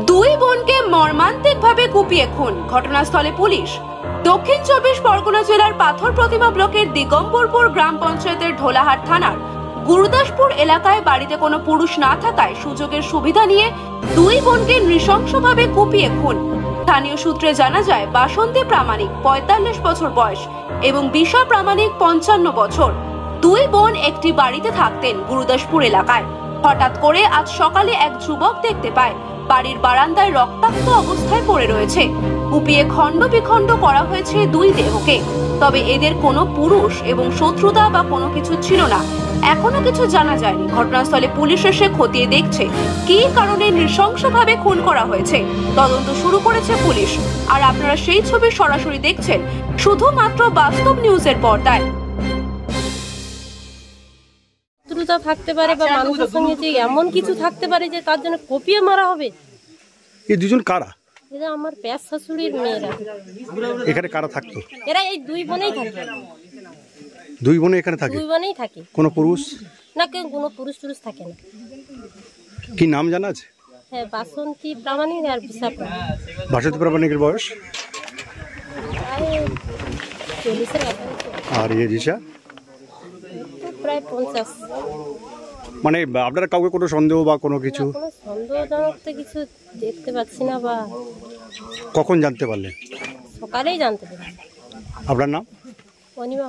দুই বোনকে মর্মান্তিকভাবে কুপিয়ে খুন, ঘটনাস্থলে পুলিশ। দক্ষিণ 24 পরগনা জেলার পাথর প্রতিমা ব্লকের দিগম্বরপুর গ্রাম পঞ্চায়েতের ঢোলাহাট থানার গুরুদাসপুর এলাকায় বাড়িতে কোনো পুরুষ না থাকায় সুযোগের সুবিধা নিয়ে দুই বোনকে নৃশংসভাবে কুপিয়ে খুন। স্থানীয় সূত্রে জানা যায়, বাসন্তী প্রামাণিক 45 বছর বয়স এবং বিশা প্রামাণিক 55 বছর। দুই বোন একটি বাড়িতে থাকতেন গুরুদাসপুর এলাকায়। হঠাৎ করে আজ সকালে এক যুবক দেখতে পায় বাড়ির বারান্দায় রক্তাক্ত অবস্থায় পড়ে রয়েছে। কুপিয়ে খণ্ড বিখণ্ড করা হয়েছে দুই দেহকে। তবে এদের কোনো পুরুষ এবং শত্রুতা বা কোনো কিছু ছিল না, এখনো কিছু জানা যায়নি। ঘটনাস্থলে পুলিশ এসে খতিয়ে দেখছে কী কারণে নৃশংসভাবে খুন করা হয়েছে। তদন্ত শুরু করেছে পুলিশ। আর আপনারা সেই ছবি সরাসরি দেখছেন শুধুমাত্র বাস্তব নিউজের পর্দায়। শত্রুতা থাকতে পারে বা মানুষের সঙ্গে যে এমন কিছু থাকতে পারে যে তার জন্য কুপিয়ে মারা হবে। এই দুজন কারা? এরা আমার পেশ শাশুড়ির মেয়েরা। এখানে কারা থাকতো? এরা এই দুই বোনেই থাকে। দুই বোনে এখানে থাকে? দুই বোনেই থাকে। কোনো পুরুষ না, কেউ কোনো পুরুষ থাকে না। কি নাম জানা আছে? হ্যাঁ, বাসন্তী প্রামাণিক আর বিশা প্রামাণিক। বাসন্তী প্রামাণিকের বয়স? আর এই রিসা? প্রায় 50। মানে আপনারা কাউকে কোনো সন্দেহ বা কোনো কিছু? কোনো সন্দেহজনক তো কিছু দেখতে পাচ্ছি না। বা কখন জানতে পারলেন? সকালেই জানতে পারলাম। আপনার নাম? অনিমা।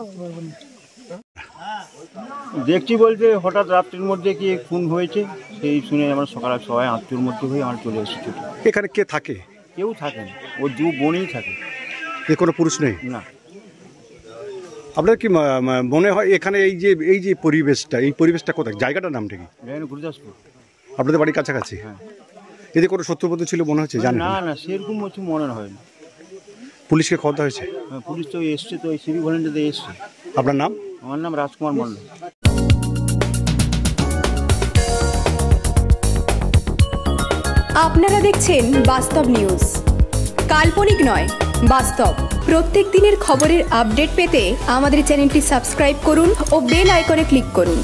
দেখছি বলতে হঠাৎ রাত্রির মধ্যে কি খুন হয়েছে, সেই শুনে আমরা সকালে সবাই আত্মীয়র মধ্যে হয়ে আমরা চলে এসেছি। এখানে কে থাকে? কেউ থাকে না, ও দু বোনই থাকে। এ কোনো পুরুষ নেই? না। আপনার কি মনে হয় এখানে এই যে পরিবেশটা কোথায়, জায়গাটার নামটা কি? গুরুদাসপুর। আপনাদের বাড়ির কাছাকাছি? হ্যাঁ। এতে কোনো শত্রুপক্ষ ছিল মনে হচ্ছে? জানেন? না, সেরকম কিছু মনে হয় না। পুলিশকে খবর দেওয়া হয়েছে? পুলিশ তো এসছে, তো সিভিক ভলেন্টিয়ারদের এসছে। আপনার নাম? আমার নাম রাজকুমার মন্ডল। আপনারা দেখছেন বাস্তব নিউজ, কাল্পনিক নয়, বাস্তব। প্রত্যেক দিনের খবরের আপডেট পেতে আমাদের চ্যানেলটি সাবস্ক্রাইব করুন ও বেল আইকনে ক্লিক করুন।